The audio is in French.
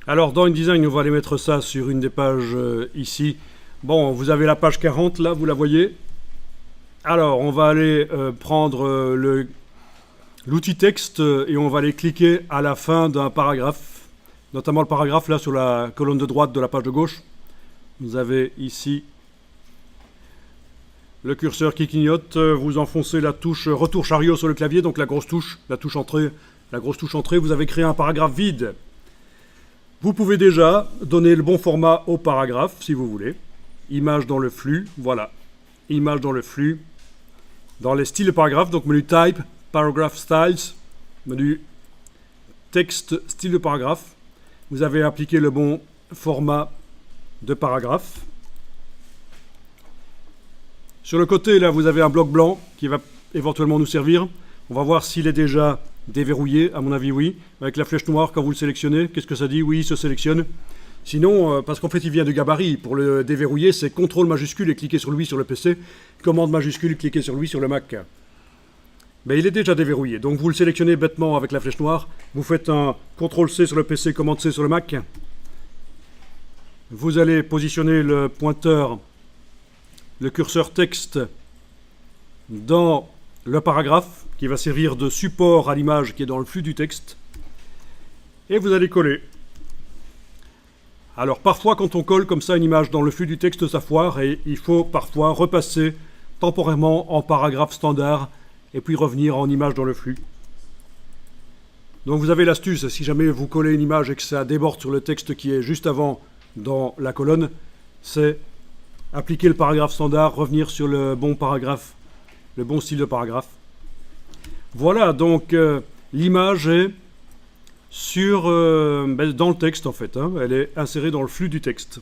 Alors dans InDesign, on va aller mettre ça sur une des pages ici. Bon, vous avez la page 40 là, vous la voyez. Alors, on va aller prendre l'outil texte et on va aller cliquer à la fin d'un paragraphe, notamment le paragraphe là sur la colonne de droite de la page de gauche. Vous avez ici le curseur qui clignote, vous enfoncez la touche retour chariot sur le clavier, donc la grosse touche, la touche entrée, la grosse touche entrée, vous avez créé un paragraphe vide. Vous pouvez déjà donner le bon format au paragraphe si vous voulez. Image dans le flux, voilà. Image dans le flux. Dans les styles de paragraphe, donc menu Type, Paragraph Styles, menu Texte, style de paragraphe. Vous avez appliqué le bon format de paragraphe. Sur le côté, là, vous avez un bloc blanc qui va éventuellement nous servir. On va voir s'il est déjà déverrouillé. À mon avis, oui. Avec la flèche noire, quand vous le sélectionnez, qu'est-ce que ça dit? Oui, il se sélectionne. Sinon, parce qu'en fait, il vient du gabarit. Pour le déverrouiller, c'est CTRL majuscule et cliquer sur lui sur le PC. Commande majuscule, cliquer sur lui sur le Mac. Mais il est déjà déverrouillé. Donc, vous le sélectionnez bêtement avec la flèche noire. Vous faites un CTRL-C sur le PC, commande C sur le Mac. Vous allez positionner le pointeur, le curseur texte dans le paragraphe qui va servir de support à l'image qui est dans le flux du texte. Et vous allez coller. Alors parfois quand on colle comme ça une image dans le flux du texte, ça foire et il faut parfois repasser temporairement en paragraphe standard et puis revenir en image dans le flux. Donc vous avez l'astuce, si jamais vous collez une image et que ça déborde sur le texte qui est juste avant dans la colonne, c'est appliquer le paragraphe standard, revenir sur le bon paragraphe, le bon style de paragraphe. Voilà, donc l'image est dans le texte en fait, hein, elle est insérée dans le flux du texte.